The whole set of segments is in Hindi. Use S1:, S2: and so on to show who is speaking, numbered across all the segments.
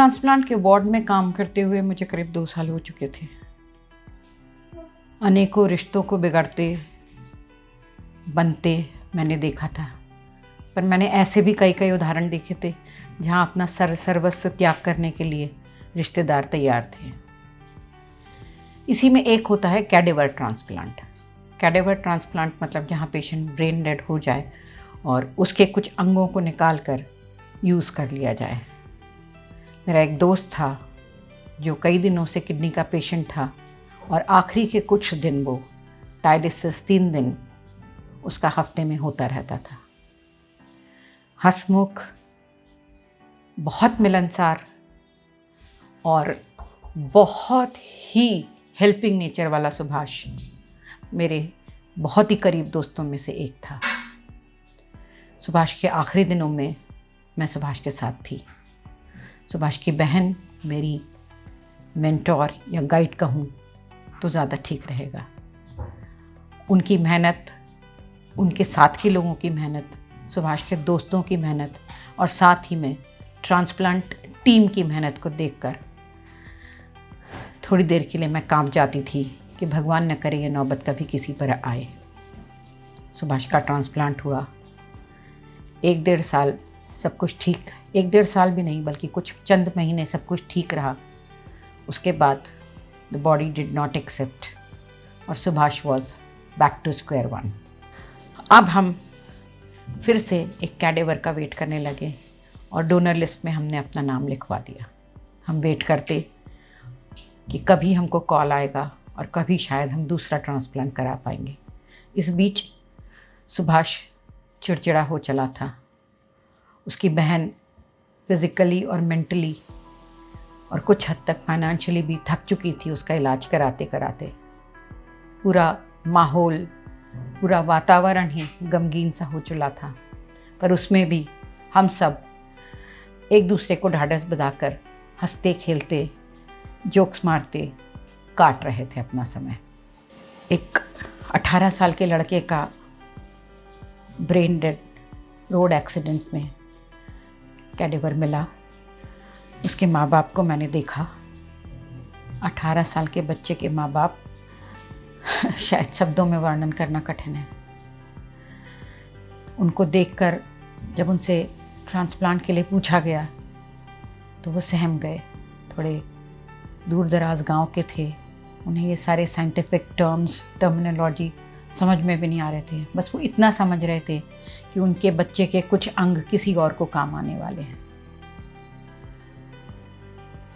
S1: ट्रांसप्लांट के वार्ड में काम करते हुए मुझे करीब 2 साल हो चुके थे। अनेकों रिश्तों को बिगड़ते बनते मैंने देखा था, पर मैंने ऐसे भी कई उदाहरण देखे थे जहाँ अपना सर्वस्व त्याग करने के लिए रिश्तेदार तैयार थे। इसी में एक होता है कैडेवर ट्रांसप्लांट। कैडेवर ट्रांसप्लांट मतलब जहाँ पेशेंट ब्रेन डेड हो जाए और उसके कुछ अंगों को निकाल कर यूज़ कर लिया जाए। मेरा एक दोस्त था जो कई दिनों से किडनी का पेशेंट था और आखिरी के कुछ दिन वो डायलिसिस 3 दिन उसका हफ्ते में होता रहता था। हंसमुख, बहुत मिलनसार और बहुत ही हेल्पिंग नेचर वाला सुभाष मेरे बहुत ही करीब दोस्तों में से एक था। सुभाष के आखिरी दिनों में मैं सुभाष के साथ थी। सुभाष की बहन मेरी मेंटोर या गाइड कहूँ तो ज़्यादा ठीक रहेगा। उनकी मेहनत, उनके साथ के लोगों की मेहनत, सुभाष के दोस्तों की मेहनत और साथ ही में ट्रांसप्लांट टीम की मेहनत को देखकर थोड़ी देर के लिए मैं कांप जाती थी कि भगवान न करे ये नौबत कभी किसी पर आए। सुभाष का ट्रांसप्लांट हुआ। 1-1.5 साल सब कुछ ठीक, 1-1.5 साल भी नहीं बल्कि कुछ चंद महीने सब कुछ ठीक रहा। उसके बाद the body did not accept और Subhash was back to square one. अब हम फिर से एक कैडेवर का वेट करने लगे और डोनर लिस्ट में हमने अपना नाम लिखवा दिया। हम वेट करते कि कभी हमको कॉल आएगा और कभी शायद हम दूसरा ट्रांसप्लांट करा पाएंगे। इस बीच सुभाष चिड़चिड़ा हो चला था। उसकी बहन फिज़िकली और मेंटली और कुछ हद तक फाइनेंशियली भी थक चुकी थी उसका इलाज कराते कराते। पूरा माहौल, पूरा वातावरण ही गमगीन सा हो चला था, पर उसमें भी हम सब एक दूसरे को ढाढ़स बंधाकर हंसते खेलते जोक्स मारते काट रहे थे अपना समय। एक 18 साल के लड़के का ब्रेन डेड रोड एक्सीडेंट में कैडेवर मिला। उसके माँ बाप को मैंने देखा। 18 साल के बच्चे के माँ बाप शायद शब्दों में वर्णन करना कठिन है। उनको देखकर जब उनसे ट्रांसप्लांट के लिए पूछा गया तो वो सहम गए। थोड़े दूर दराज गांव के थे, उन्हें ये सारे साइंटिफिक टर्मिनोलॉजी समझ में भी नहीं आ रहे थे। बस वो इतना समझ रहे थे कि उनके बच्चे के कुछ अंग किसी और को काम आने वाले हैं।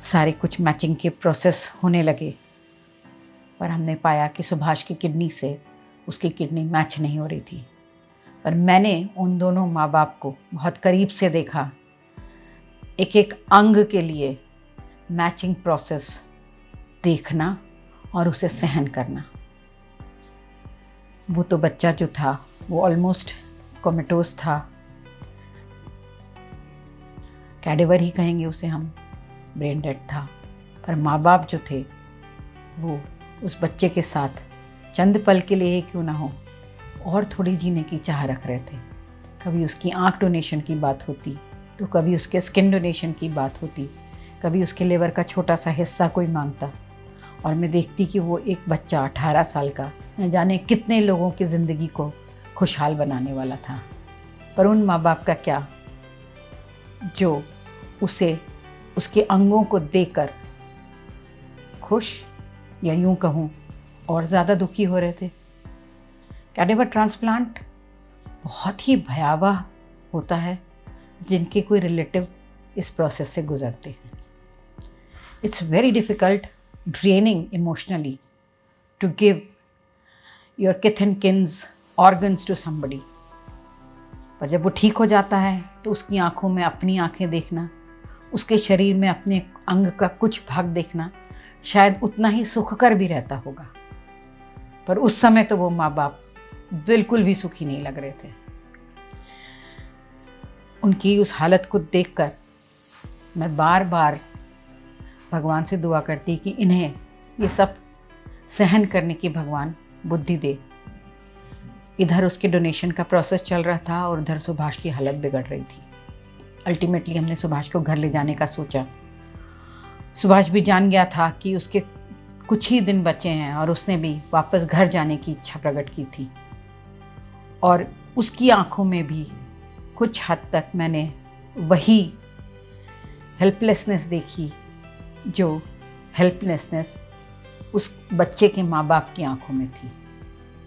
S1: सारे कुछ मैचिंग के प्रोसेस होने लगे, पर हमने पाया कि सुभाष की किडनी से उसकी किडनी मैच नहीं हो रही थी। पर मैंने उन दोनों माँ बाप को बहुत करीब से देखा, एक एक अंग के लिए मैचिंग प्रोसेस देखना और उसे सहन करना। वो तो बच्चा जो था वो ऑलमोस्ट कोमेटोज था, कैडेवर ही कहेंगे उसे हम, ब्रेन डेड था। पर माँ बाप जो थे वो उस बच्चे के साथ चंद पल के लिए क्यों ना हो और थोड़ी जीने की चाह रख रहे थे। कभी उसकी आँख डोनेशन की बात होती तो कभी उसके स्किन डोनेशन की बात होती, कभी उसके लिवर का छोटा सा हिस्सा कोई मांगता और मैं देखती कि वो एक बच्चा 18 साल का न जाने कितने लोगों की ज़िंदगी को खुशहाल बनाने वाला था। पर उन माँ बाप का क्या जो उसे उसके अंगों को देकर खुश या यूं कहूँ और ज़्यादा दुखी हो रहे थे। कैडेवर ट्रांसप्लांट बहुत ही भयावह होता है जिनके कोई रिलेटिव इस प्रोसेस से गुजरते हैं। It's very difficult, draining emotionally to give your kith and kins organs to somebody. पर जब वो ठीक हो जाता है तो उसकी आंखों में अपनी आंखें देखना, उसके शरीर में अपने अंग का कुछ भाग देखना शायद उतना ही सुखकर भी रहता होगा। पर उस समय तो वो माँ बाप बिल्कुल भी सुखी नहीं लग रहे थे। उनकी उस हालत को देखकर मैं बार बार भगवान से दुआ करती कि इन्हें ये सब सहन करने की भगवान बुद्धि दे। इधर उसके डोनेशन का प्रोसेस चल रहा था और उधर सुभाष की हालत बिगड़ रही थी। अल्टीमेटली हमने सुभाष को घर ले जाने का सोचा सुभाष भी जान गया था कि उसके कुछ ही दिन बचे हैं और उसने भी वापस घर जाने की इच्छा प्रकट की थी। और उसकी आंखों में भी कुछ हद तक मैंने वही हेल्पलेसनेस देखी जो हेल्पलेसनेस उस बच्चे के माँ बाप की आंखों में थी।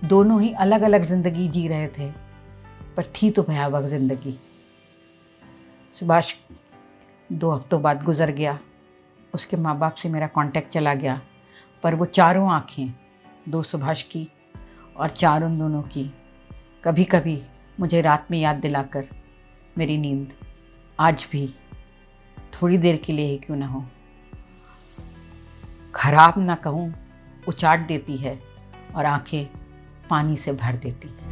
S1: दोनों ही अलग अलग ज़िंदगी जी रहे थे, पर थी तो भयावह ज़िंदगी। सुभाष 2 हफ्तों बाद गुज़र गया। उसके माँ बाप से मेरा कांटेक्ट चला गया, पर वो चारों आँखें, 2 सुभाष की और 4 उन दोनों की, कभी कभी मुझे रात में याद दिलाकर मेरी नींद आज भी थोड़ी देर के लिए ही क्यों ना हो, खराब ना कहूँ, उचाट देती है और आंखें पानी से भर देती हैं।